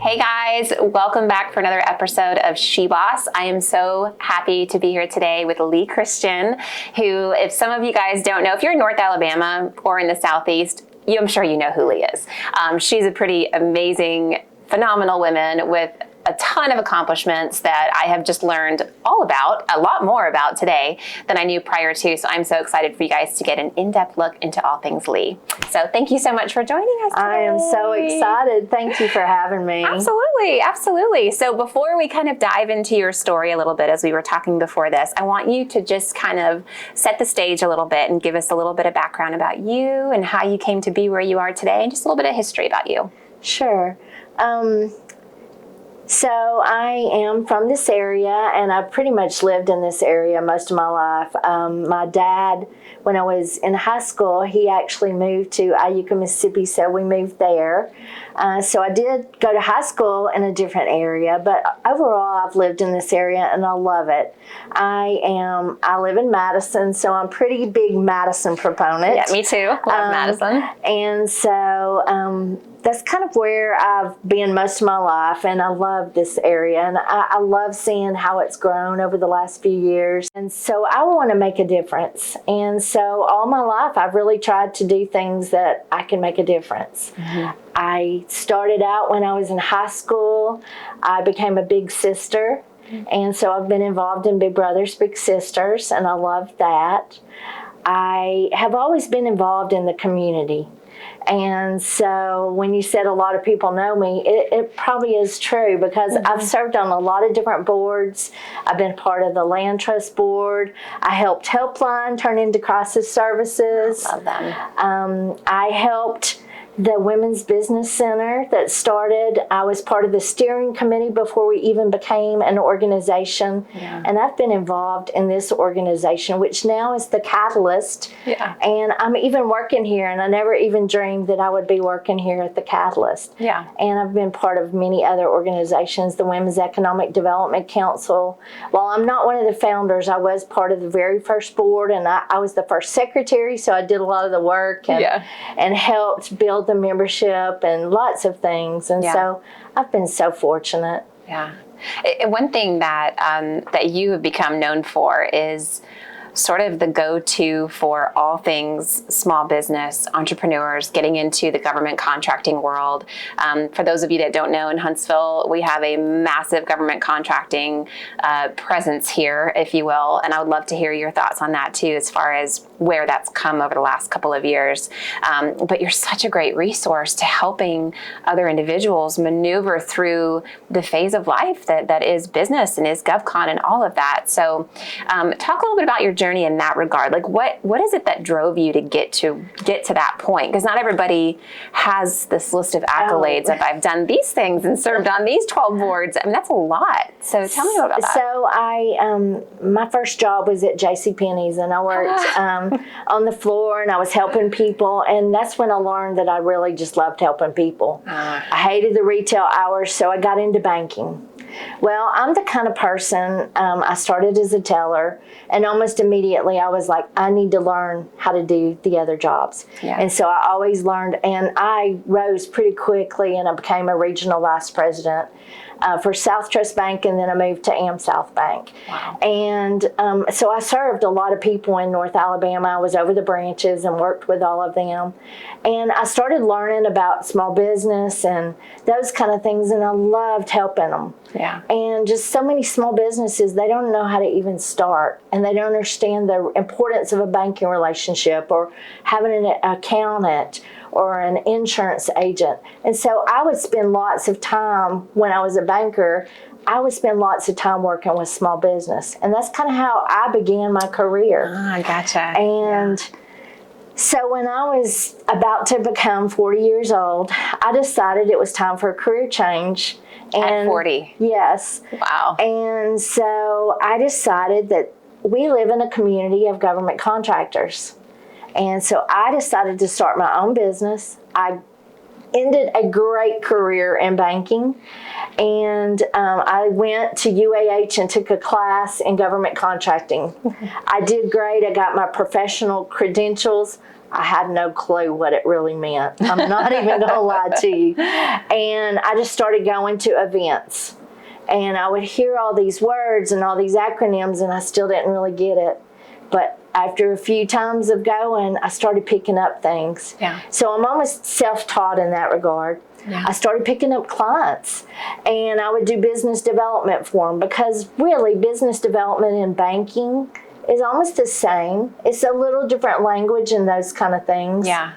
Hey guys, welcome back for another episode of SheBoss. I am so happy to be here today with Leigh Christian, who, if some of you guys don't know, if you're in North Alabama or in the Southeast, I'm sure you know who Leigh is. She's a pretty amazing, phenomenal woman with a ton of accomplishments that I have just learned all about, a lot more about today than I knew prior to. So I'm so excited for you guys to get an in-depth look into all things Leigh. So thank you so much for joining us today. I am so excited. Thank you for having me. Absolutely, absolutely. So before we kind of dive into your story a little bit, as we were talking before this, I want you to just kind of set the stage a little bit and give us a little bit of background about you and how you came to be where you are today and just a little bit of history about you. Sure. So I am from this area, and I've pretty much lived in this area most of my life. My dad, when I was in high school, he actually moved to Iuka, Mississippi, so we moved there. So I did go to high school in a different area, but overall I've lived in this area and I love it. I live in Madison, so I'm a pretty big Madison proponent. Yeah, me too. Love Madison. And so that's kind of where I've been most of my life, and I love this area, and I love seeing how it's grown over the last few years. And so I want to make a difference. And so all my life I've really tried to do things that I can make a difference. Mm-hmm. I started out when I was in high school. I became a big sister. And so I've been involved in Big Brothers, Big Sisters, and I love that. I have always been involved in the community. And so when you said a lot of people know me, it probably is true, because mm-hmm. I've served on a lot of different boards. I've been part of the Land Trust Board. I helped Helpline turn into crisis services. I love them. I helped the Women's Business Center that started. I was part of the steering committee before we even became an organization. Yeah. And I've been involved in this organization, which now is the Catalyst. Yeah. And I'm even working here, and I never even dreamed that I would be working here at the Catalyst. Yeah. And I've been part of many other organizations, the Women's Economic Development Council. While I'm not one of the founders, I was part of the very first board, and I was the first secretary, so I did a lot of the work and helped build the membership and lots of things. And so I've been so fortunate. Yeah. One thing that that you have become known for is sort of the go-to for all things small business, entrepreneurs, getting into the government contracting world. For those of you that don't know, in Huntsville, we have a massive government contracting presence here, if you will, and I would love to hear your thoughts on that too, as far as where that's come over the last couple of years. But you're such a great resource to helping other individuals maneuver through the phase of life that is business and is GovCon and all of that. So talk a little bit about your journey in that regard. Like what is it that drove you to get to that point? Because not everybody has this list of accolades of I've done these things and served on these 12 boards. I mean, that's a lot. So tell me about that. So my first job was at JCPenney's, and I worked on the floor, and I was helping people, and that's when I learned that I really just loved helping people. I hated the retail hours, so I got into banking. Well, I'm the kind of person, I started as a teller, and almost immediately I was like, I need to learn how to do the other jobs. Yeah. And so I always learned, and I rose pretty quickly, and I became a regional vice president for South Trust Bank, and then I moved to AmSouth Bank. Wow. And so I served a lot of people in North Alabama. I was over the branches and worked with all of them. And I started learning about small business and those kind of things, and I loved helping them. Yeah. And just so many small businesses, they don't know how to even start, and they don't understand the importance of a banking relationship or having an accountant or an insurance agent. And so I would spend lots of time when I was a banker, I would spend lots of time working with small business. And that's kind of how I began my career. Ah, gotcha. And so when I was about to become 40 years old, I decided it was time for a career change. At 40? Yes. Wow. And so I decided that we live in a community of government contractors. And so I decided to start my own business. I ended a great career in banking, and I went to UAH and took a class in government contracting. I did great. I got my professional credentials. I had no clue what it really meant. I'm not even going to lie to you. And I just started going to events. And I would hear all these words and all these acronyms, and I still didn't really get it. But after a few times of going, I started picking up things. Yeah. So I'm almost self-taught in that regard. Yeah. I started picking up clients, and I would do business development for them, because really business development in banking is almost the same. It's a little different language and those kind of things. Yeah.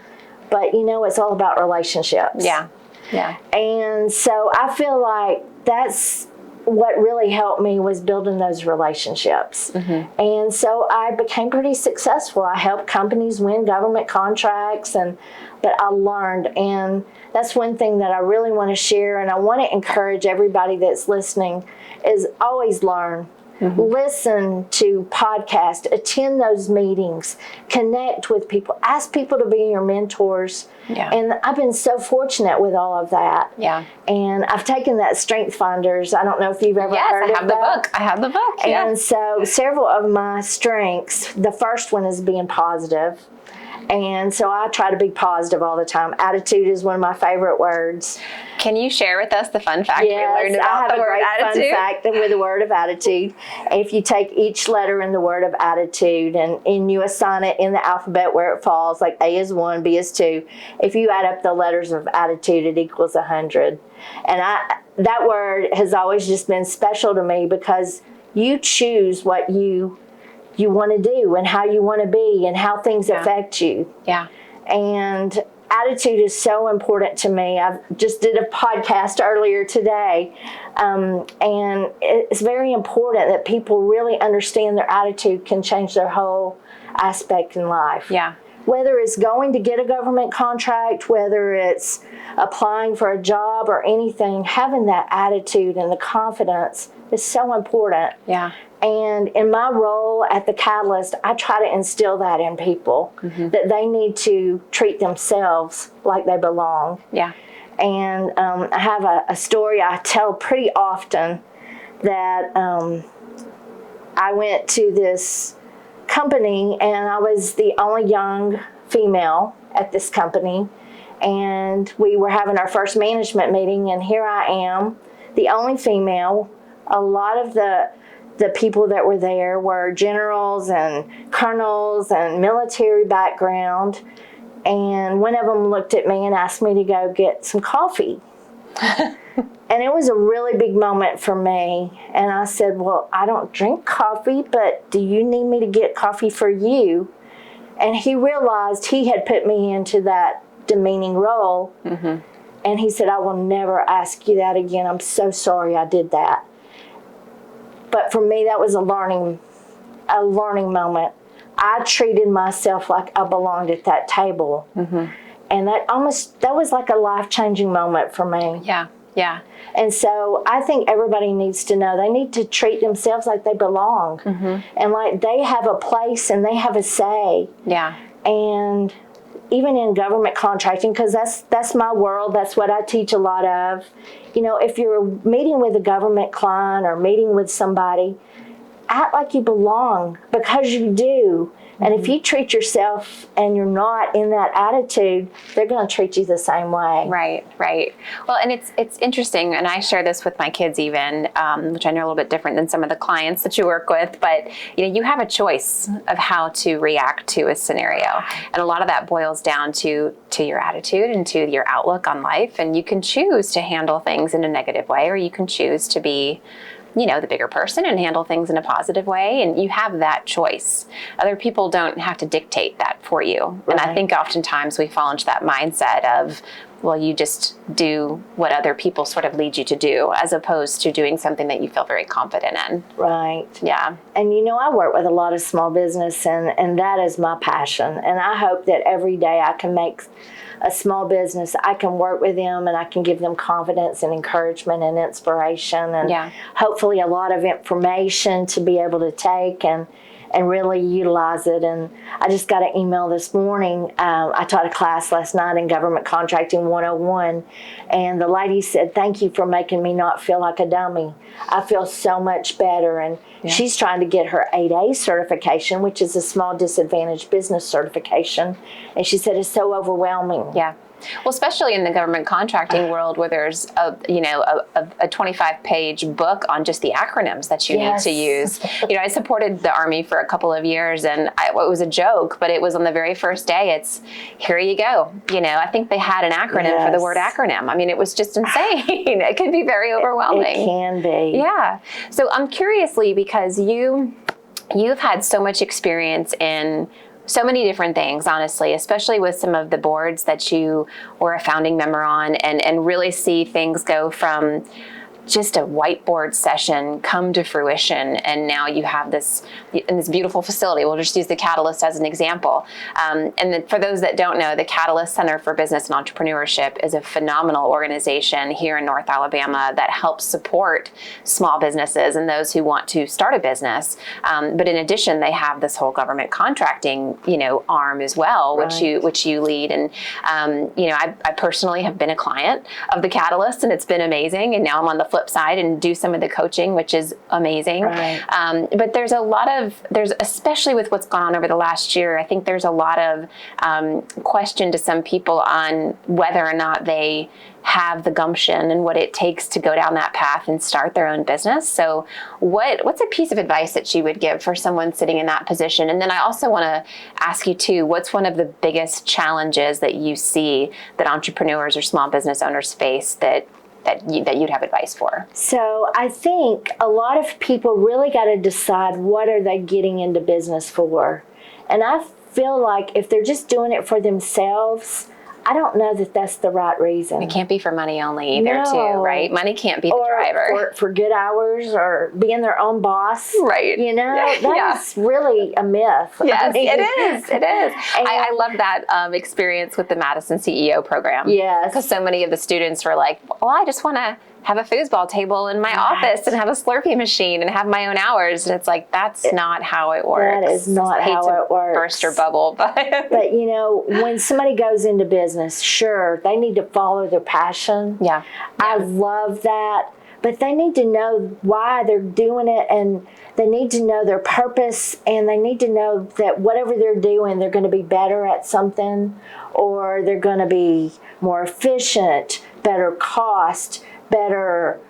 But it's all about relationships. Yeah. Yeah. And so I feel like that's what really helped me, was building those relationships. Mm-hmm. And so I became pretty successful. I helped companies win government contracts, but I learned, and that's one thing that I really want to share, and I want to encourage everybody that's listening, is always learn. Mm-hmm. Listen to podcasts, attend those meetings, connect with people, ask people to be your mentors. Yeah. And I've been so fortunate with all of that. Yeah. And I've taken that Strength Finders. I don't know if you've ever heard of that. Yes, I have the book. I have the book. Yeah. And so several of my strengths, the first one is being positive. And so I try to be positive all the time. Attitude is one of my favorite words. Can you share with us the fun fact we learned about I have the a word great attitude? fun fact with the word of attitude. If you take each letter in the word of attitude and you assign it in the alphabet where it falls, like A is 1, B is 2. If you add up the letters of attitude, it equals 100. And that word has always just been special to me, because you choose what you want to do and how you want to be and how things affect you. Yeah. And attitude is so important to me. I just did a podcast earlier today, and it's very important that people really understand their attitude can change their whole aspect in life. Yeah. Whether it's going to get a government contract, whether it's applying for a job or anything, having that attitude and the confidence is so important. Yeah. And in my role at the Catalyst, I try to instill that in people, that they need to treat themselves like they belong. Yeah. And I have a story I tell pretty often, that I went to this company, and I was the only young female at this company, and we were having our first management meeting, and here I am, the only female. A lot of the people that were there were generals and colonels and military background, and one of them looked at me and asked me to go get some coffee. And it was a really big moment for me. And I said, well, I don't drink coffee, but do you need me to get coffee for you? And he realized he had put me into that demeaning role. Mm-hmm. And he said, I will never ask you that again. I'm so sorry I did that. But for me, that was a learning moment. I treated myself like I belonged at that table. Mm-hmm. And that was like a life-changing moment for me. Yeah. Yeah. And so I think everybody needs to know they need to treat themselves like they belong. Mm-hmm. And like they have a place and they have a say. Yeah. And even in government contracting, because that's my world, that's what I teach a lot of. If you're meeting with a government client or meeting with somebody, act like you belong, because you do. And if you treat yourself and you're not in that attitude, they're going to treat you the same way. Right, right. Well, and it's interesting, and I share this with my kids even, which I know a little bit different than some of the clients that you work with, but you have a choice of how to react to a scenario. And a lot of that boils down to your attitude and to your outlook on life. And you can choose to handle things in a negative way, or you can choose to be the bigger person and handle things in a positive way. And you have that choice. Other people don't have to dictate that for you. Right. And I think oftentimes we fall into that mindset of, well, you just do what other people sort of lead you to do, as opposed to doing something that you feel very confident in. Right. Yeah. And I work with a lot of small business, and that is my passion. And I hope that every day I can make a small business, I can work with them and I can give them confidence and encouragement and inspiration, and hopefully a lot of information to be able to take and and really utilize it. And I just got an email this morning. I taught a class last night in Government Contracting 101, and the lady said, "Thank you for making me not feel like a dummy. I feel so much better." And she's trying to get her 8A certification, which is a small disadvantaged business certification. And she said it's so overwhelming. Yeah. Well, especially in the government contracting world, where there's a 25-page book on just the acronyms that you need to use. I supported the Army for a couple of years, and it was a joke, but it was on the very first day. It's here you go. I think they had an acronym for the word acronym. I mean, it was just insane. It can be very overwhelming. It can be. Yeah. So I'm curiously, because you've had so much experience in so many different things, honestly, especially with some of the boards that you were a founding member on, and really see things go from just a whiteboard session come to fruition, and now you have this in this beautiful facility. We'll just use the Catalyst as an example. For those that don't know, the Catalyst Center for Business and Entrepreneurship is a phenomenal organization here in North Alabama that helps support small businesses and those who want to start a business. But in addition, they have this whole government contracting, arm as well, which you lead. And I personally have been a client of the Catalyst, and it's been amazing. And now I'm on the flip side and do some of the coaching, which is amazing. But there's especially with what's gone on over the last year, I think there's a lot of question to some people on whether or not they have the gumption and what it takes to go down that path and start their own business. So what's a piece of advice that you would give for someone sitting in that position? And then I also want to ask you too, what's one of the biggest challenges that you see that entrepreneurs or small business owners face that you'd have advice for? So I think a lot of people really got to decide, what are they getting into business for? And I feel like if they're just doing it for themselves, I don't know that that's the right reason. It can't be for money only either, too, right? Money can't be the driver. Or for good hours, or being their own boss. Right. That's really a myth. Yes, it is. I love that experience with the Madison CEO program. Yes. Because so many of the students were like, well, I just want to have a foosball table in my office and have a Slurpee machine and have my own hours. And it's like, that's not how it works. That is not how it works. Burst your bubble. But when somebody goes into business, sure, they need to follow their passion. Yeah. I love that. But they need to know why they're doing it, and they need to know their purpose, and they need to know that whatever they're doing, they're going to be better at something, or they're going to be more efficient, better cost, better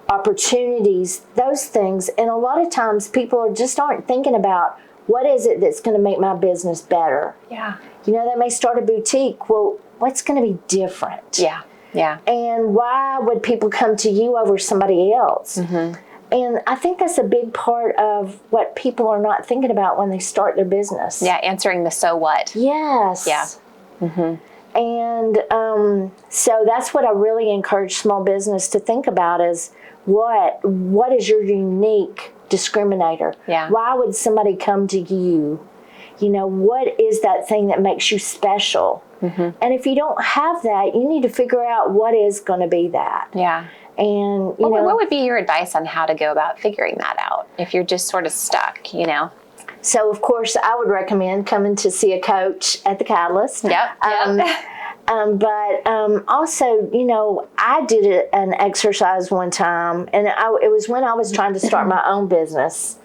opportunities, those things. And a lot of times people just aren't thinking about, what is it that's going to make my business better? Yeah. They may start a boutique. Well, what's going to be different? Yeah. Yeah. And why would people come to you over somebody else? Mm-hmm. And I think that's a big part of what people are not thinking about when they start their business. Yeah, answering the so what. Yes. Yeah. Mm-hmm. And so that's what I really encourage small business to think about, is what is your unique discriminator? Yeah. Why would somebody come to you? What is that thing that makes you special? Mm-hmm. And if you don't have that, you need to figure out what is going to be that. Yeah. And what would be your advice on how to go about figuring that out if you're just sort of stuck, So, of course, I would recommend coming to see a coach at the Catalyst. Yep. But also, I did an exercise one time, and it was when I was trying to start my own business.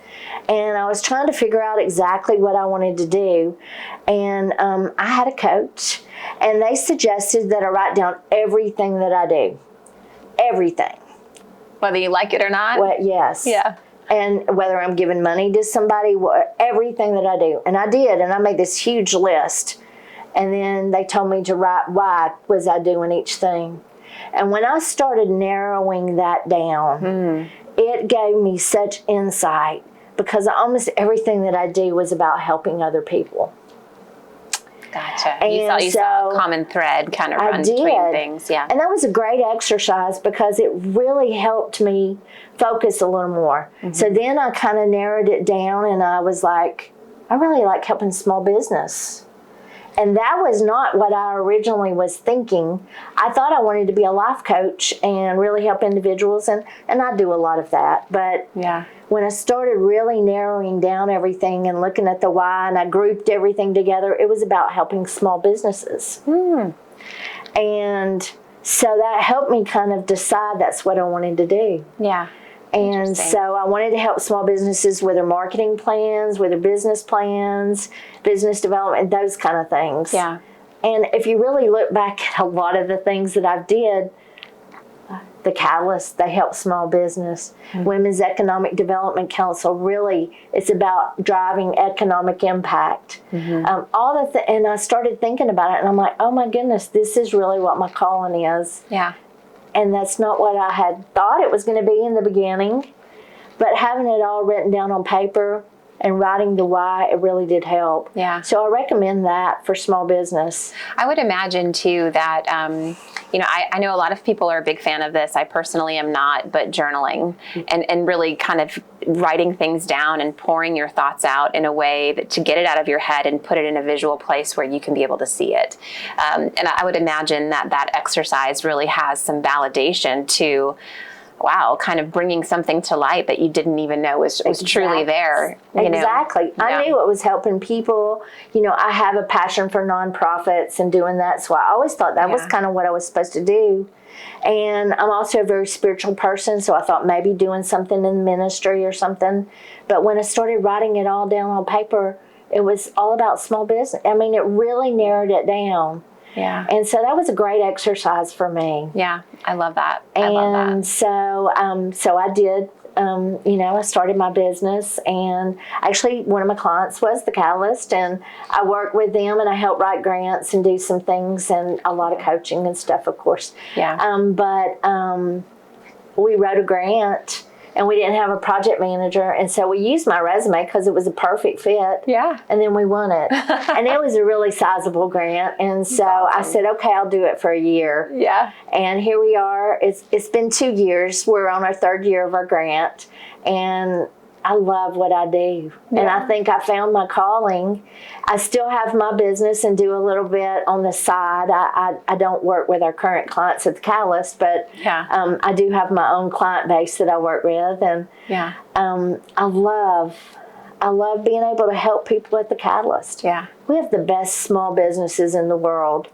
And I was trying to figure out exactly what I wanted to do. And I had a coach, and they suggested that I write down everything that I do. Everything. Whether you like it or not? Well, yes. Yeah. And whether I'm giving money to somebody, everything that I do. And I did, and I made this huge list. And then they told me to write why was I doing each thing. And when I started narrowing that down, it gave me such insight, because almost everything that I do was about helping other people. Gotcha. You saw a common thread kind of run between things. Yeah. And that was a great exercise, because it really helped me focus a little more. Mm-hmm. So then I kind of narrowed it down, and I was like, I really like helping small business. And that was not what I originally was thinking. I thought I wanted to be a life coach and really help individuals, and I do a lot of that. But when I started really narrowing down everything and looking at the why, and I grouped everything together, it was about helping small businesses. And so that helped me kind of decide that's what I wanted to do. Yeah. And so I wanted to help small businesses with their marketing plans, with their business plans, business development, those kind of things. Yeah. And if you really look back at a lot of the things that I did, the Catalyst, they help small business. Women's Economic Development Council, really, it's about driving economic impact. And I started thinking about it, and I'm like, oh my goodness, this is really what my calling is. Yeah. And that's not what I had thought it was going to be in the beginning. But having it all written down on paper and writing the why, it really did help. Yeah. So I recommend that for small business. I would imagine too that, I know a lot of people are a big fan of this. I personally am not, but journaling and really kind of writing things down and pouring your thoughts out in a way that to get it out of your head and put it in a visual place where you can be able to see it. And I would imagine that exercise really has some validation to, wow, kind of bringing something to light that you didn't even know was truly there. Exactly. I knew it was helping people. I have a passion for nonprofits and doing that, so I always thought that was kind of what I was supposed to do. And I'm also a very spiritual person, so I thought maybe doing something in ministry or something. But when I started writing it all down on paper, it was all about small business. I mean, it really narrowed it down. Yeah. And so that was a great exercise for me. Yeah, I love that. So I did, I started my business, and actually one of my clients was the Catalyst, and I worked with them and I helped write grants and do some things and a lot of coaching and stuff, of course. Yeah. But we wrote a grant, and we didn't have a project manager, and so we used my resume because it was a perfect fit. Yeah. And then we won it. And it was a really sizable grant, and so I said, okay, I'll do it for a year. Yeah. And here we are. It's been 2 years. We're on our 3rd year of our grant, and I love what I do. Yeah. And I think I found my calling. I still have my business and do a little bit on the side. I don't work with our current clients at the Catalyst, but I do have my own client base that I work with. And I love being able to help people at the Catalyst. Yeah. We have the best small businesses in the world.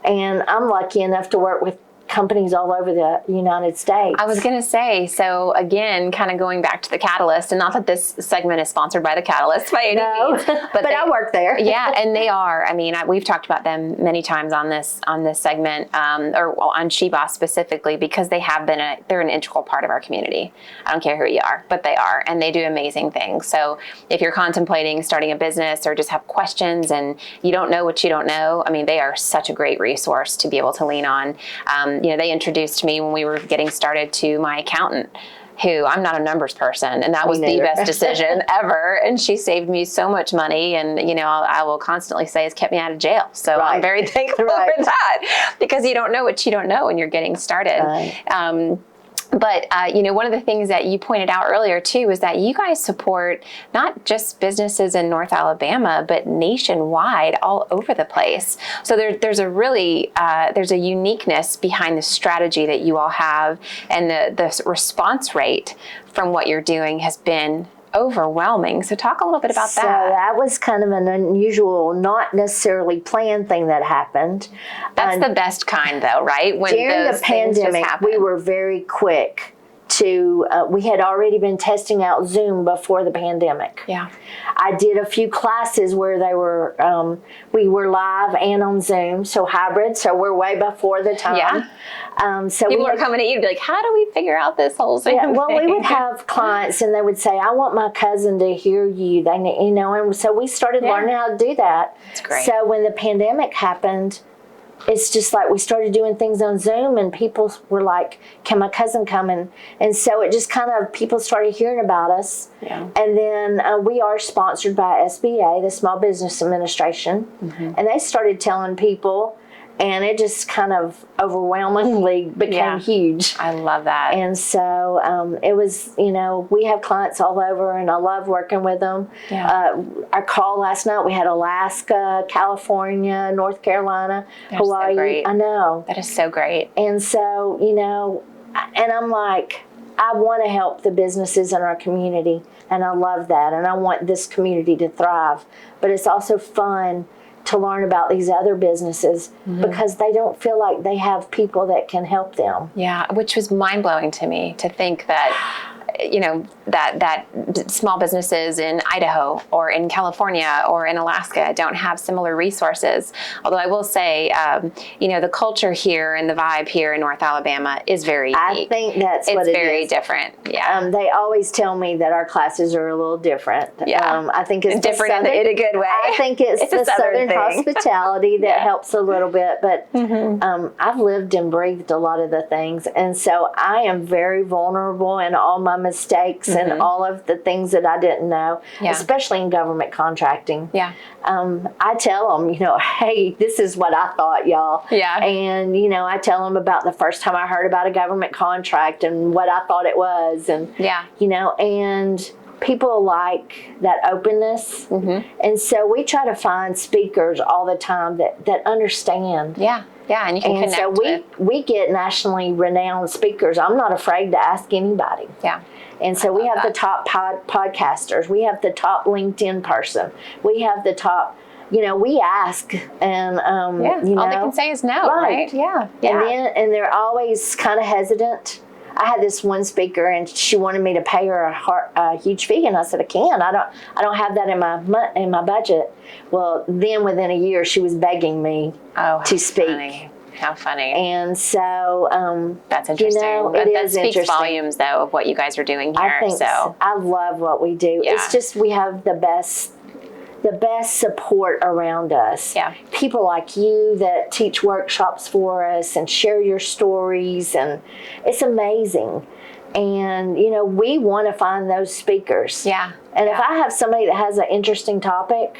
And I'm lucky enough to work with companies all over the United States. I was going to say, so again, kind of going back to the Catalyst, and not that this segment is sponsored by the Catalyst by any means, but I work there. Yeah, and they are. I mean, we've talked about them many times on this segment, or on SheBoss specifically, because they have been they're an integral part of our community. I don't care who you are, but they are, and they do amazing things. So if you're contemplating starting a business or just have questions and you don't know what you don't know, I mean, they are such a great resource to be able to lean on. They introduced me when we were getting started to my accountant, who I'm not a numbers person, and that was the best decision ever. And she saved me so much money, and I will constantly say it's kept me out of jail. So I'm very thankful for that, because you don't know what you don't know when you're getting started. Right. But, one of the things that you pointed out earlier, too, is that you guys support not just businesses in North Alabama, but nationwide, all over the place. So there's a really, there's a uniqueness behind the strategy that you all have, and the response rate from what you're doing has been overwhelming. So talk a little bit about that. So that was kind of an unusual, not necessarily planned thing that happened. That's the best kind, though, right? When during the pandemic, we were very quick to, we had already been testing out Zoom before the pandemic. Yeah. I did a few classes where they were, we were live and on Zoom, so hybrid, so we're way before the time. Yeah. So people were coming to you to be like, how do we figure out this whole Zoom thing? Well, we would have clients, and they would say, I want my cousin to hear you. And so we started learning how to do that. That's great. So when the pandemic happened, it's just like we started doing things on Zoom, and people were like, can my cousin come? And so it just kind of, people started hearing about us. Yeah. And then we are sponsored by SBA, the Small Business Administration. Mm-hmm. And they started telling people, And it just kind of overwhelmingly became huge. I love that. And so it was, we have clients all over, and I love working with them. Yeah. Our call last night, we had Alaska, California, North Carolina, That's Hawaii. so great. I know. That is so great. And so, and I'm like, I want to help the businesses in our community, and I love that, and I want this community to thrive. But it's also fun to learn about these other businesses because they don't feel like they have people that can help them. Yeah, which was mind-blowing to me to think that, that small businesses in Idaho or in California or in Alaska don't have similar resources. Although I will say, the culture here and the vibe here in North Alabama is very unique. I think that's what it is. It's very different. Yeah. They always tell me that our classes are a little different. Yeah. I think it's different in a good way. I think it's the Southern hospitality that helps a little bit. But I've lived and breathed a lot of the things. And so I am very vulnerable in all my mistakes and all of the things that I didn't know, especially in government contracting. Yeah. I tell them, hey, this is what I thought, y'all. Yeah. And, I tell them about the first time I heard about a government contract and what I thought it was. And, and people like that openness. And so we try to find speakers all the time that understand. Yeah. Yeah, and you can connect so we get nationally renowned speakers. I'm not afraid to ask anybody. Yeah. And so we have the top podcasters. We have the top LinkedIn person. We have the top, we ask. And, all they can say is no, right? Yeah. And they're always kind of hesitant. I had this one speaker, and she wanted me to pay her a huge fee, and I said, I can't. I don't have that in my budget. Well, then within a year, she was begging me to speak. Funny. How funny. And so that's interesting. That speaks interesting. Volumes, though, of what you guys are doing here. I think so. I love what we do. Yeah. It's just we have the best support around us. Yeah. People like you that teach workshops for us and share your stories, and it's amazing. And, we want to find those speakers. Yeah. And if I have somebody that has an interesting topic,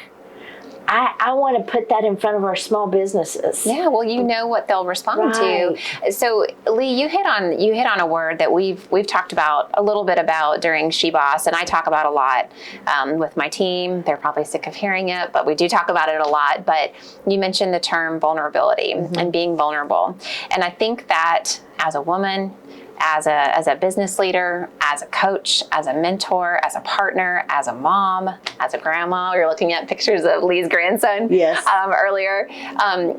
I want to put that in front of our small businesses. Yeah, well, what they'll respond to. So, Leigh, you hit on a word that we've talked about a little bit about during SheBoss, and I talk about a lot with my team. They're probably sick of hearing it, but we do talk about it a lot. But you mentioned the term vulnerability and being vulnerable, and I think that as a woman, as a business leader, as a coach, as a mentor, as a partner, as a mom, as a grandma. We were looking at pictures of Leigh's grandson earlier.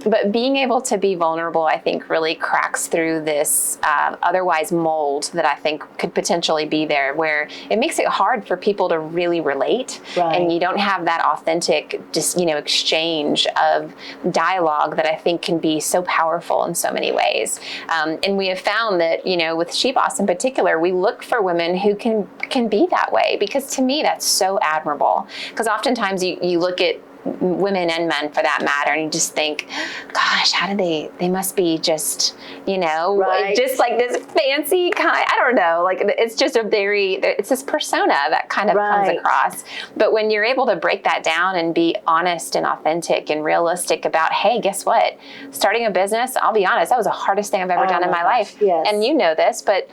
But being able to be vulnerable, I think, really cracks through this otherwise mold that I think could potentially be there, where it makes it hard for people to really relate. And you don't have that authentic exchange of dialogue that I think can be so powerful in so many ways. And we have found that, with SheBoss in particular, we look for women who can be that way, because to me that's so admirable. Because oftentimes you look at women and men for that matter, and you just think, gosh, how do they must be just, just like this fancy kind, I don't know, like it's just it's this persona that kind of comes across. But when you're able to break that down and be honest and authentic and realistic about, hey, guess what? Starting a business, I'll be honest, that was the hardest thing I've ever done in my life. Yes. And you know this, but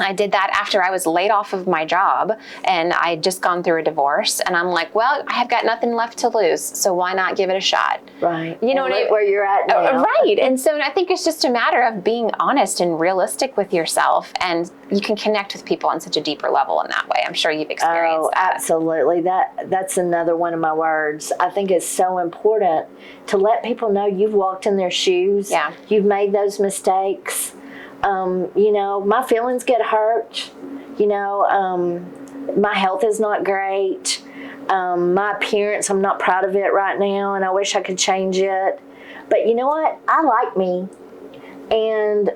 I did that after I was laid off of my job, and I had just gone through a divorce, and I'm like, well, I have got nothing left to lose, so why not give it a shot? Right. You know what I mean? Where you're at now. Right. And so I think it's just a matter of being honest and realistic with yourself, and you can connect with people on such a deeper level in that way. I'm sure you've experienced that. Absolutely. That's another one of my words. I think it's so important to let people know you've walked in their shoes. Yeah. You've made those mistakes. My feelings get hurt. My health is not great. My appearance, I'm not proud of it right now, and I wish I could change it. But you know what? I like me. And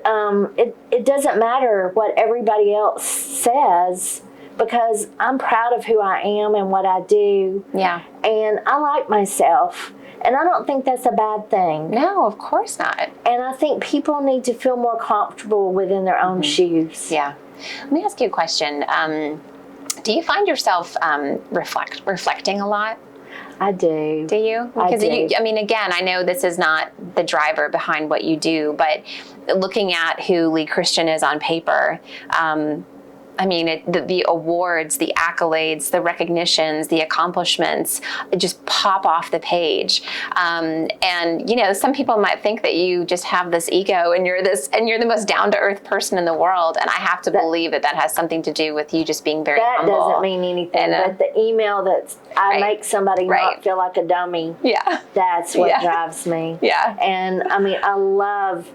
it doesn't matter what everybody else says, because I'm proud of who I am and what I do. Yeah. And I like myself. And I don't think that's a bad thing. No, of course not. And I think people need to feel more comfortable within their own shoes. Yeah. Let me ask you a question. Do you find yourself reflecting a lot? I do. Do you? I do. I mean, again, I know this is not the driver behind what you do, but looking at who Leigh Christian is on paper, I mean, the awards, the accolades, the recognitions, the accomplishments, just pop off the page. And, you know, some people might think that you just have this ego and you're the most down-to-earth person in the world. And I have to believe that has something to do with you just being very humble. That doesn't mean anything, but the email that I make somebody not feel like a dummy, that's what drives me. Yeah. And, I mean, I love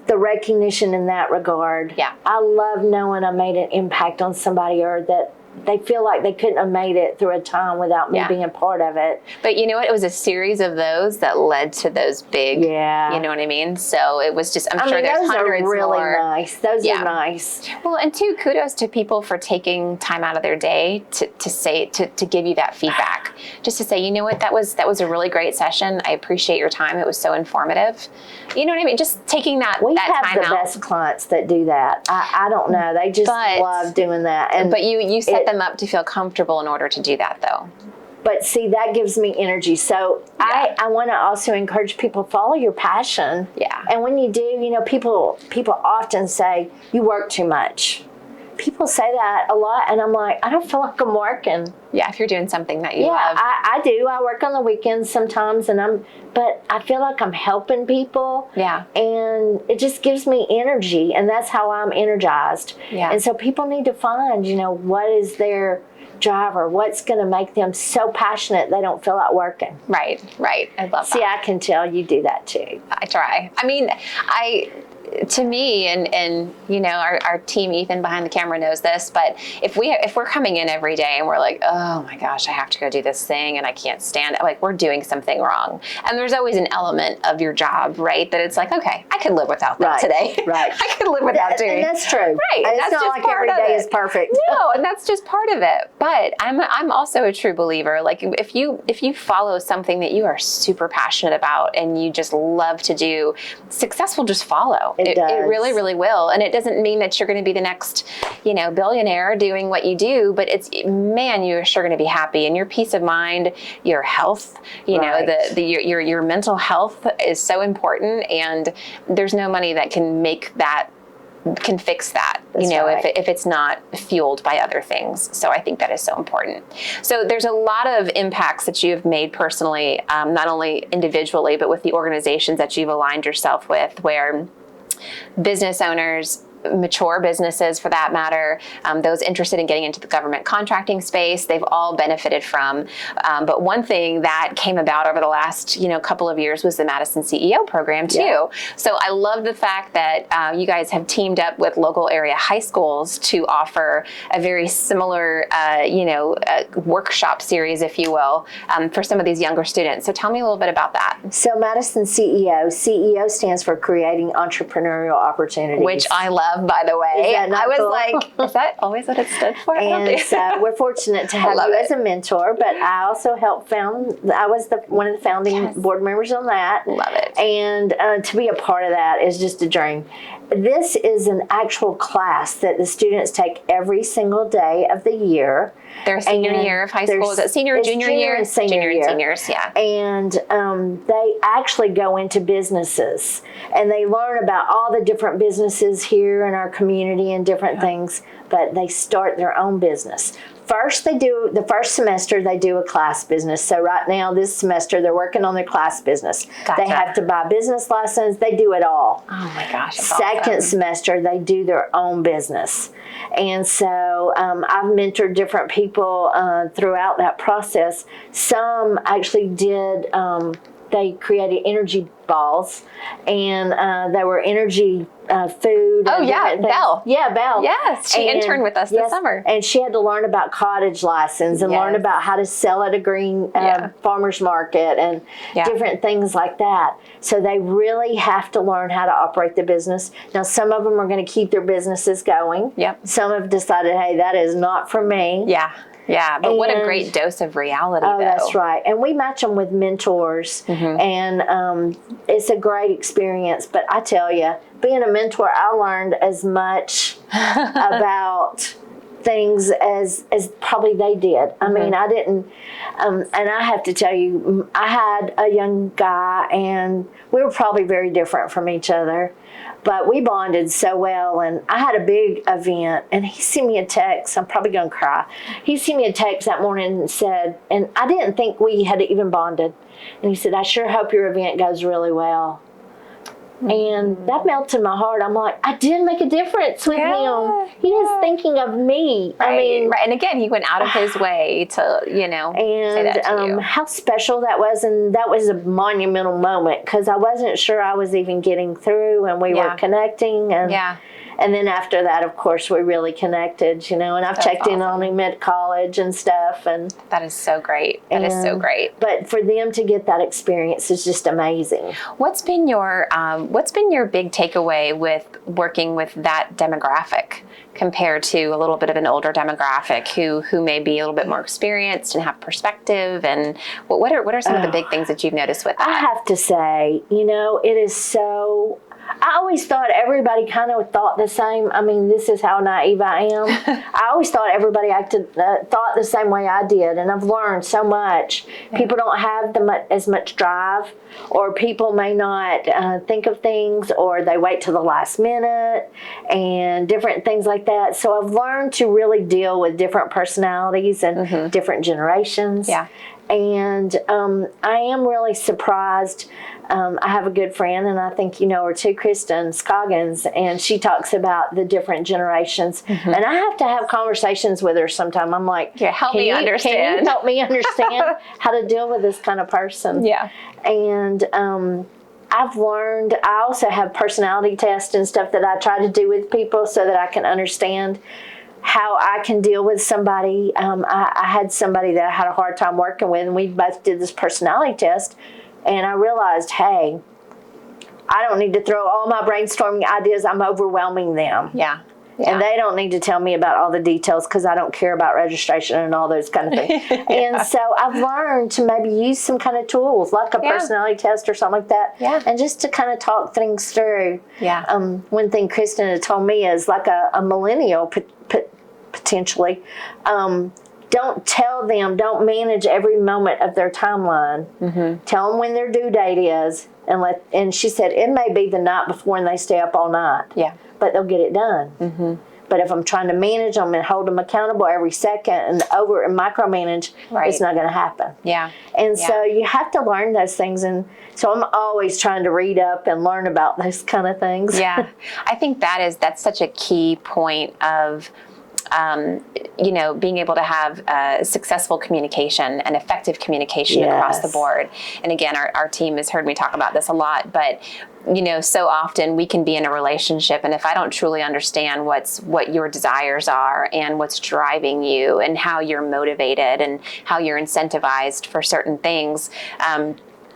the recognition in that regard. Yeah. I love knowing I made an impact on somebody, or that they feel like they couldn't have made it through a time without me being a part of it. But you know what? It was a series of those that led to those big, you know what I mean? So it was just, I'm sure there's hundreds more. Those are really nice. Those are nice. Well, and two, kudos to people for taking time out of their day to give you that feedback. Just to say, you know what, that was a really great session. I appreciate your time. It was so informative. You know what I mean? Just taking that time out. We have the best clients that do that. I don't know. They just love doing that. But you set them up to feel comfortable in order to do that, though. But see, that gives me energy. So I want to also encourage people, follow your passion. Yeah. And when you do, you know, people often say, you work too much. People say that a lot, and I'm like, I don't feel like I'm working. Yeah, if you're doing something that you love. I do. I work on the weekends sometimes, but I feel like I'm helping people. Yeah. And it just gives me energy, and that's how I'm energized. Yeah. And so people need to find, you know, what is their driver, what's going to make them so passionate they don't feel like working. Right. I love that. See, I can tell you do that too. I try. I mean, to me, and you know, our team Ethan behind the camera knows this, but if we're coming in every day and we're like, oh my gosh, I have to go do this thing and I can't stand it, like, we're doing something wrong. And there's always an element of your job, right, that it's like, okay, I could live without that today. Right. I could live without doing. And that's true. Right. And it's not like every day is perfect. No, and that's just part of it. But I'm also a true believer. Like, if you follow something that you are super passionate about and you just love to do, success will just follow. It really, really will. And it doesn't mean that you're going to be the next, you know, billionaire doing what you do, but you're sure going to be happy. And your peace of mind, your health, you know, your mental health is so important. And there's no money that can fix that, you know, if it's not fueled by other things. So I think that is so important. So there's a lot of impacts that you have made personally, not only individually, but with the organizations that you've aligned yourself with, where business owners, mature businesses for that matter, those interested in getting into the government contracting space, they've all benefited from. But one thing that came about over the last, you know, couple of years was the Madison CEO program too. Yeah. So I love the fact that you guys have teamed up with local area high schools to offer a very similar, workshop series, if you will, for some of these younger students. So tell me a little bit about that. So Madison CEO stands for Creating Entrepreneurial Opportunities. Which I love. By the way, I was cool? Like, is that always what it stood for? And so we're fortunate to have you as a mentor, but I also helped I was one of the founding board members on that. Love it. And to be a part of that is just a dream. This is an actual class that the students take every single day of the year. Their senior year of high school. Is it senior or junior year? And senior and seniors, yeah. And they actually go into businesses and they learn about all the different businesses here in our community and different things, but they start their own business. The first semester, they do a class business. So right now, this semester, they're working on their class business. Gotcha. They have to buy business license. They do it all. Oh my gosh. Second semester, they do their own business. And so I've mentored different people throughout that process. Some actually did, they created energy balls, and they were energy food. Oh yeah, Belle. Yeah, Belle. Yes, she interned with us this summer. And she had to learn about cottage license and learn about how to sell at a green farmer's market and different things like that. So they really have to learn how to operate the business. Now, some of them are going to keep their businesses going. Yep. Some have decided, hey, that is not for me. Yeah. Yeah, but what a great dose of reality, though. That's right. And we match them with mentors, and it's a great experience. But I tell you, being a mentor, I learned as much about things as probably they did. I mean, I didn't, and I have to tell you, I had a young guy, and we were probably very different from each other, but we bonded so well. And I had a big event, and he sent me a text. I'm probably going to cry. He sent me a text that morning and said, and I didn't think we had even bonded. And he said, "I sure hope your event goes really well." And that melted my heart. I'm like, I did make a difference with him. He is thinking of me. Right, I mean, right. And again, he went out of his way to, say that to you. How special that was. And that was a monumental moment because I wasn't sure I was even getting through, and we were connecting. And then after that, of course, we really connected, and I've checked in on him at college and stuff. And that is so great. That is so great. But for them to get that experience is just amazing. What's been your big takeaway with working with that demographic compared to a little bit of an older demographic who may be a little bit more experienced and have perspective? And what are some of the big things that you've noticed with that? I have to say, it is so. I always thought everybody kind of thought the same. I mean, this is how naive I am. I always thought everybody thought the same way I did, and I've learned so much. Yeah. People don't have as much drive, or people may not think of things, or they wait till the last minute, and different things like that. So I've learned to really deal with different personalities and different generations. Yeah. And I am really surprised. I have a good friend, and I think you know her too, Kristen Scoggins, and she talks about the different generations. And I have to have conversations with her sometime. I'm like, help me understand. Can you help me understand how to deal with this kind of person? Yeah. And I've learned, I also have personality tests and stuff that I try to do with people so that I can understand how I can deal with somebody. I had somebody that I had a hard time working with, and we both did this personality test, and I realized, hey, I don't need to throw all my brainstorming ideas. I'm overwhelming them. Yeah. And they don't need to tell me about all the details because I don't care about registration and all those kind of things. And so I've learned to maybe use some kind of tools like a personality test or something like that. Yeah. And just to kind of talk things through. Yeah. One thing Kristen had told me is like a millennial potentially. Don't tell them, don't manage every moment of their timeline. Tell them when their due date is. And she said it may be the night before and they stay up all night. Yeah. But they'll get it done. But if I'm trying to manage them and hold them accountable every second and micromanage, it's not going to happen. Yeah. And so you have to learn those things. And so I'm always trying to read up and learn about those kind of things. Yeah. I think that's such a key point of being able to have successful communication and effective communication across the board. And again, our team has heard me talk about this a lot, but so often we can be in a relationship, and if I don't truly understand what your desires are and what's driving you and how you're motivated and how you're incentivized for certain things,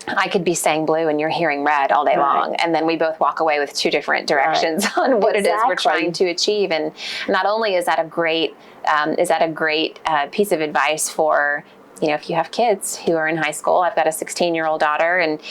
I could be saying blue and you're hearing red all day long. And then we both walk away with two different directions on what it is we're trying to achieve. And not only is that a great piece of advice for, if you have kids who are in high school. I've got a 16-year-old daughter, and,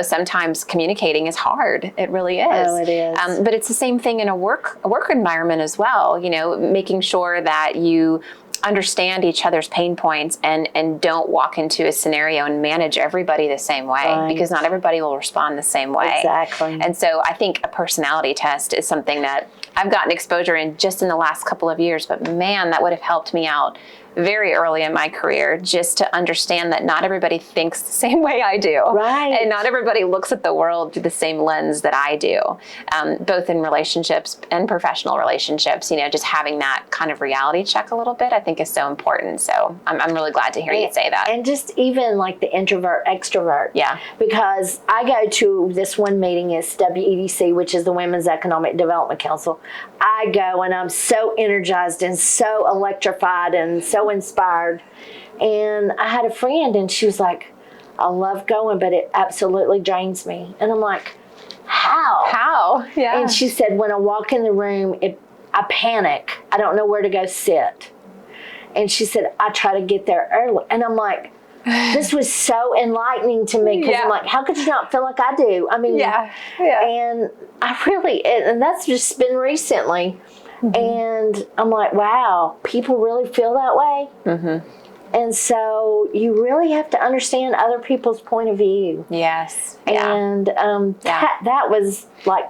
sometimes communicating is hard. It really is. Oh, it is. But it's the same thing in a work environment as well, making sure that you understand each other's pain points and don't walk into a scenario and manage everybody the same way, because not everybody will respond the same way. Exactly. And so I think a personality test is something that I've gotten exposure in just in the last couple of years, but man, that would have helped me out very early in my career, just to understand that not everybody thinks the same way I do. Right. And not everybody looks at the world through the same lens that I do, both in relationships and professional relationships. Just having that kind of reality check a little bit, I think is so important. So I'm really glad to hear you say that. And just even like the introvert, extrovert. Yeah. Because I go to this one meeting, it's WEDC, which is the Women's Economic Development Council. I go and I'm so energized and so electrified and so inspired. And I had a friend and she was like, I love going, but it absolutely drains me. And I'm like, how? How? Yeah. And she said, when I walk in the room, I panic. I don't know where to go sit. And she said, I try to get there early. And I'm like, this was so enlightening to me, because I'm like, how could you not feel like I do? I mean, and I really, and that's just been recently. And I'm like, wow, people really feel that way. And so you really have to understand other people's point of view. Yes. And that was like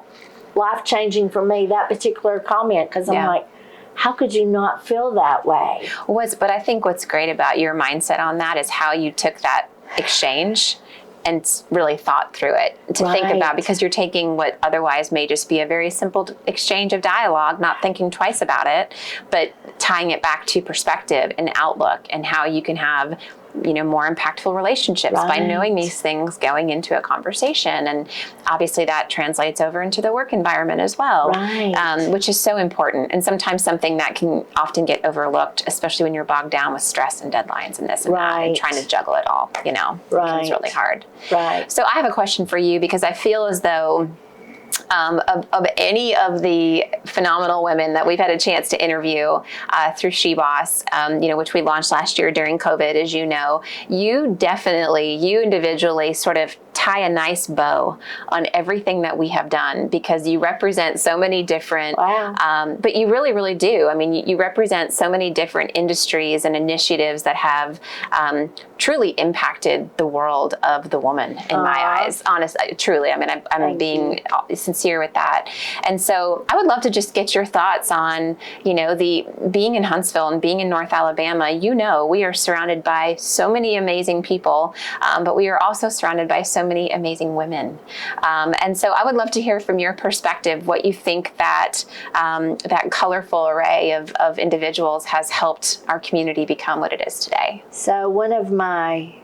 life-changing for me, that particular comment, because I'm like, how could you not feel that way? But I think what's great about your mindset on that is how you took that exchange and really thought through it to think about, because you're taking what otherwise may just be a very simple exchange of dialogue, not thinking twice about it, but tying it back to perspective and outlook and how you can have more impactful relationships by knowing these things going into a conversation. And obviously that translates over into the work environment as well, which is so important. And sometimes something that can often get overlooked, especially when you're bogged down with stress and deadlines and this and that, and trying to juggle it all, becomes really hard. So I have a question for you, because I feel as though of any of the phenomenal women that we've had a chance to interview through SheBoss, which we launched last year during COVID, as you know, you individually sort of tie a nice bow on everything that we have done, because you represent so many different, but you really, really do. I mean, you represent so many different industries and initiatives that have truly impacted the world of the woman in my eyes. Honestly, truly. I mean, I'm being sincere with that. And so I would love to just get your thoughts on, the being in Huntsville and being in North Alabama. We are surrounded by so many amazing people, but we are also surrounded by so many amazing women. And so I would love to hear from your perspective what you think that that colorful array of individuals has helped our community become what it is today. So one of my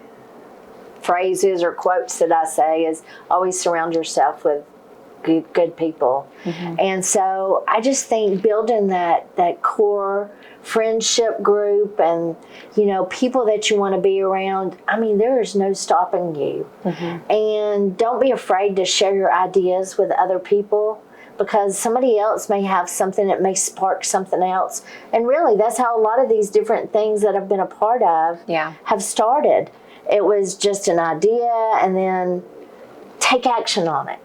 phrases or quotes that I say is always surround yourself with good people. And so I just think building that core friendship group and, people that you want to be around, I mean, there is no stopping you. And don't be afraid to share your ideas with other people, because somebody else may have something that may spark something else. And really, that's how a lot of these different things that I've been a part of have started. It was just an idea, and then take action on it.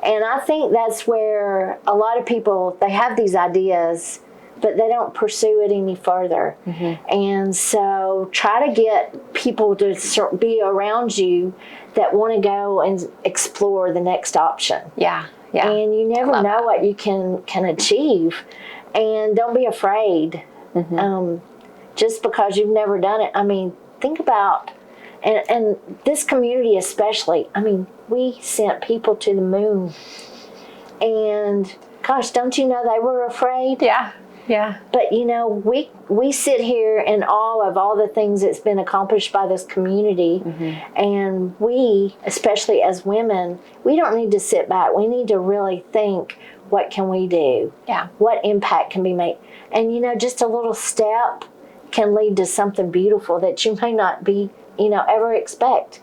And I think that's where a lot of people, they have these ideas, but they don't pursue it any further. And so try to get people to be around you that want to go and explore the next option. And you never know what you can achieve. And don't be afraid. Just because you've never done it. I mean, think about, and this community especially, I mean, we sent people to the moon. And gosh, don't you know they were afraid? But we sit here in awe of all the things that's been accomplished by this community. And we, especially as women, we don't need to sit back. We need to really think, what can we do? What impact can be made? And just a little step can lead to something beautiful that you may not be, ever expect.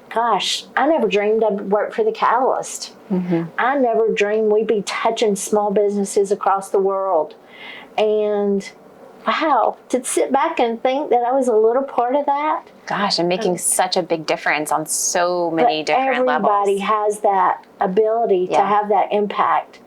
Gosh, I never dreamed I'd work for the Catalyst. I never dreamed we'd be touching small businesses across the world. And wow, to sit back and think that I was a little part of that. Gosh, and making such a big difference on so many different levels. Everybody has that ability to have that impact.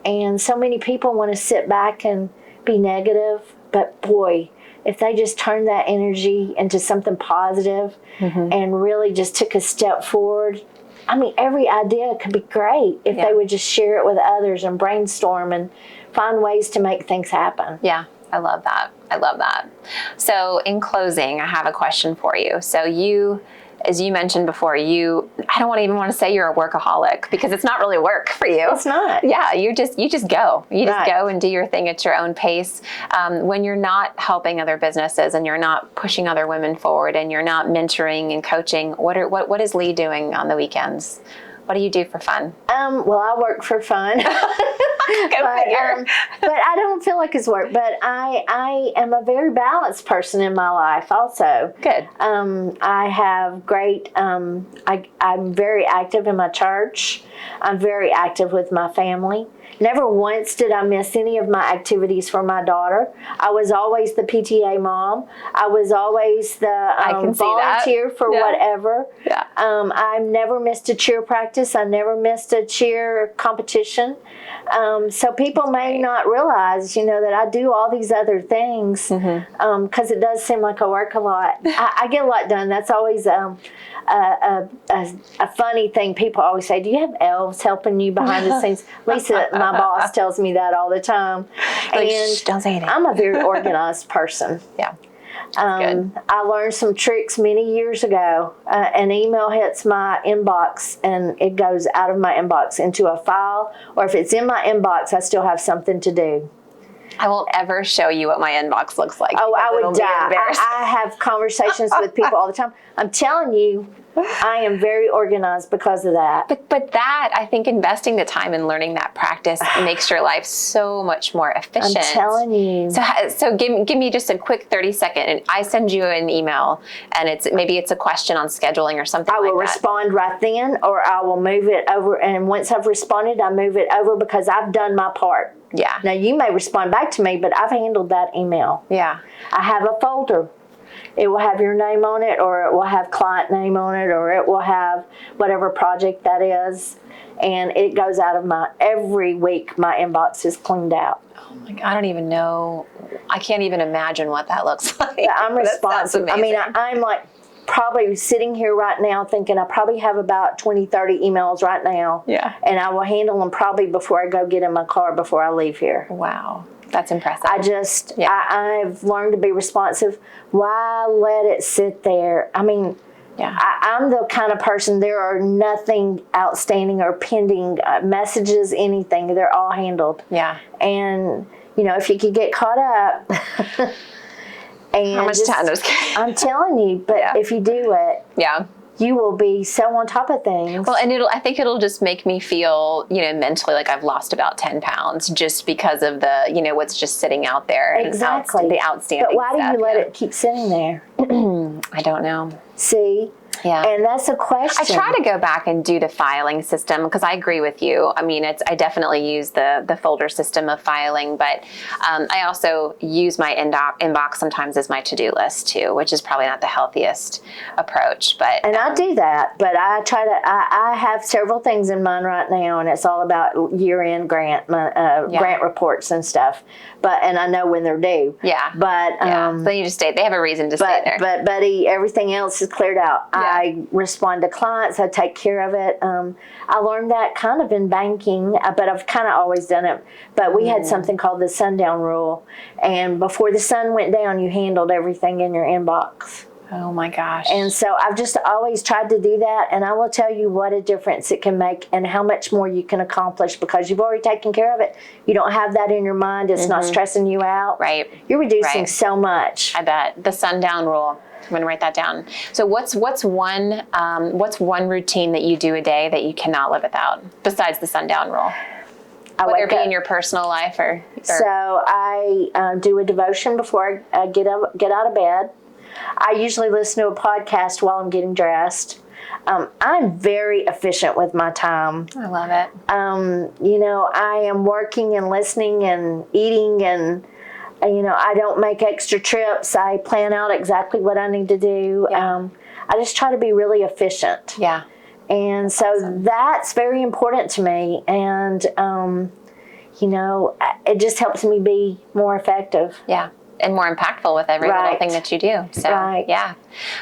And so many people want to sit back and be negative, but boy, if they just turned that energy into something positive and really just took a step forward, I mean, every idea could be great if they would just share it with others and brainstorm and find ways to make things happen. I love that. So in closing, I have a question for you. So you, as you mentioned before, I don't even want to say you're a workaholic, because it's not really work for you. It's not. You just go. You just go and do your thing at your own pace. When you're not helping other businesses and you're not pushing other women forward and you're not mentoring and coaching, what is Leigh doing on the weekends? What do you do for fun? Well, I work for fun. But I don't feel like it's work. But I am a very balanced person in my life also. Good. I have great, I'm very active in my church. I'm very active with my family. Never once did I miss any of my activities for my daughter. I was always the PTA mom. I was always the volunteer for whatever. I never missed a cheer practice. I never missed a cheer competition. So people may not realize, that I do all these other things because it does seem like I work a lot. I get a lot done. That's always a funny thing. People always say, do you have elves helping you behind the scenes? Lisa, my boss, tells me that all the time. And don't say anything. I'm a very organized person. Yeah. I learned some tricks many years ago. An email hits my inbox and it goes out of my inbox into a file, or if it's in my inbox, I still have something to do. I won't ever show you what my inbox looks like. Oh, I would die. I have conversations with people all the time. I'm telling you, I am very organized because of that. But that, I think investing the time in learning that practice makes your life so much more efficient. I'm telling you. So give me just a quick 30-second, and I send you an email, and maybe it's a question on scheduling or something like that. I will respond right then, or I will move it over, and once I've responded, I move it over because I've done my part. Yeah. Now, you may respond back to me, but I've handled that email. Yeah. I have a folder. It will have your name on it, or it will have client name on it, or it will have whatever project that is. And it goes out of every week my inbox is cleaned out. Oh my God, I don't even know. I can't even imagine what that looks like. But I'm responsive. I mean, I'm like probably sitting here right now thinking I probably have about 20, 30 emails right now. Yeah. And I will handle them probably before I go get in my car before I leave here. Wow. That's impressive. I've learned to be responsive. Why let it sit there? I mean, I'm the kind of person, there are nothing outstanding or pending messages, anything. They're all handled. Yeah. And, if you could get caught up. And how much time? I'm telling you, but if you do it. Yeah. You will be so on top of things. Well, and I think it'll just make me feel, mentally like I've lost about 10 pounds just because of the, what's just sitting out there. Exactly. The outstanding But why stuff, do you let it keep sitting there? I don't know. See? Yeah. And that's a question. I try to go back and do the filing system because I agree with you. I mean, I definitely use the folder system of filing, but I also use my inbox sometimes as my to-do list too, which is probably not the healthiest approach. But I do that, but I have several things in mind right now, and it's all about year-end grant reports and stuff. And I know when they're due. Yeah. But so you just stay. They have a reason to stay there. But buddy, everything else is cleared out. Yeah. I respond to clients. I take care of it. I learned that kind of in banking, but I've kind of always done it. But we had something called the sundown rule, and before the sun went down, you handled everything in your inbox. Oh my gosh. And so I've just always tried to do that, and I will tell you what a difference it can make and how much more you can accomplish because you've already taken care of it. You don't have that in your mind. It's not stressing you out. Right. You're reducing so much. I bet. The sundown rule. I'm going to write that down. So what's one routine that you do a day that you cannot live without besides the sundown rule? Whether it be in your personal life or... So I do a devotion before I get out of bed. I usually listen to a podcast while I'm getting dressed. I'm very efficient with my time. I love it. I am working and listening and eating and, I don't make extra trips. I plan out exactly what I need to do. Yeah. I just try to be really efficient. Yeah. And so that's very important to me. And, it just helps me be more effective. Yeah. And more impactful with every little thing that you do. So, yeah.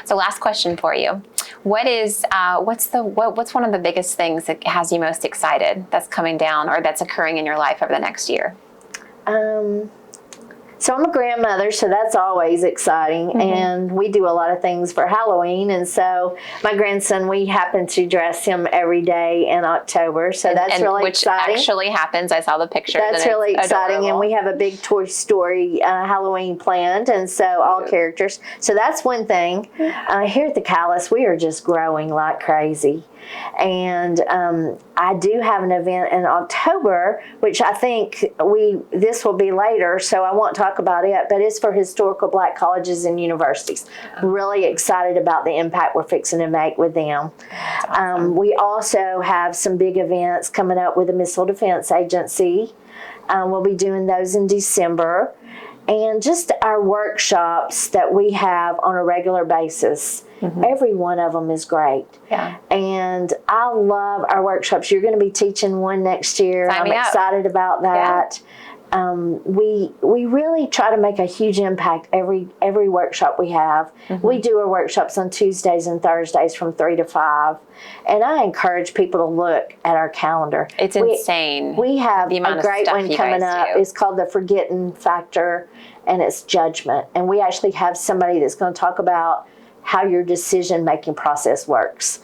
So last question for you. What's one of the biggest things that has you most excited that's coming down or that's occurring in your life over the next year? So I'm a grandmother, so that's always exciting. And we do a lot of things for Halloween. And so my grandson, we happen to dress him every day in October. So that's really exciting. Which actually happens. I saw the picture. That's really exciting. Adorable. And we have a big Toy Story Halloween planned. And so all characters. So that's one thing. Here at the Callus, we are just growing like crazy. And I do have an event in October, which I think this will be later, so I won't talk about it, but it's for historical Black colleges and universities. I'm really excited about the impact we're fixing to make with them. Awesome. We also have some big events coming up with the Missile Defense Agency. We'll be doing those in December. And just our workshops that we have on a regular basis, every one of them is great. Yeah. And I love our workshops. You're going to be teaching one next year. Sign I'm me up. excited about that. We really try to make a huge impact every workshop we have. We do our workshops on Tuesdays and Thursdays from 3 to 5. And I encourage people to look at our calendar. It's insane. We have the amount a of great stuff one you coming guys up. do. It's called the Forgetting Factor, and it's judgment. And we actually have somebody that's going to talk about how your decision-making process works.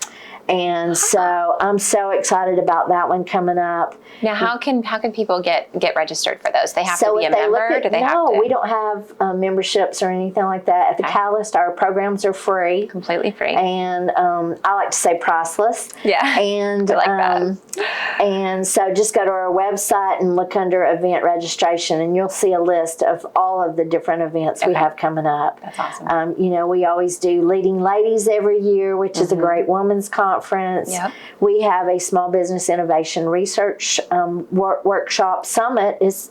And so I'm so excited about that one coming up. Now, how can people get registered for those? They have to be a if they member? look at, Do they have no, to? we don't have memberships or anything like that. At the Catalyst, our programs are free. Completely free. And I like to say priceless. Yeah, And I like that. And so just go to our website and look under event registration, and you'll see a list of all of the different events we have coming up. That's awesome. You know, we always do Leading Ladies every year, which is a great women's conference. Yep. We have a small business innovation research workshop summit is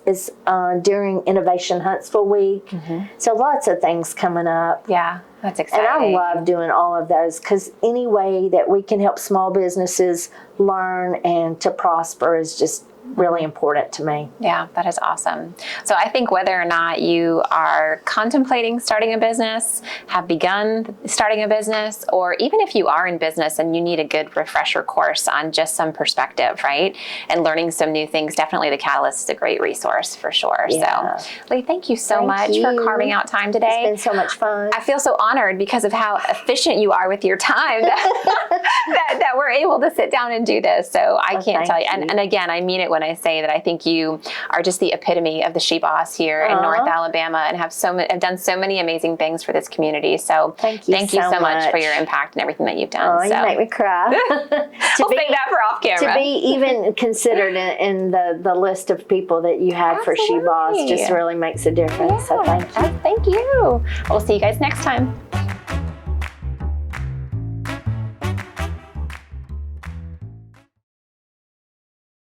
during Innovation Huntsville Week. So lots of things coming up. Yeah, that's And exciting. I love doing all of those because any way that we can help small businesses learn and to prosper is just really important to me. Yeah, that is awesome. So I think whether or not you are contemplating starting a business, have begun starting a business, or even if you are in business and you need a good refresher course on just some perspective, right? And learning some new things, definitely the Catalyst is a great resource for sure. Yeah. So Leigh, thank you so Thank much for you. carving out time today. It's been so much fun. I feel so honored because of how efficient you are with your time that we're able to sit down and do this. So I can't tell you. And again, I mean it when I say that I think you are just the epitome of the SheBoss here in North Alabama and have done so many amazing things for this community. So thank you so much for much. your impact and everything that you've done. Oh, you make me cry. We'll save that for off camera. To be even considered in the list of people that you had for SheBoss just really makes a difference. So thank you. Thank you. We'll see you guys next time.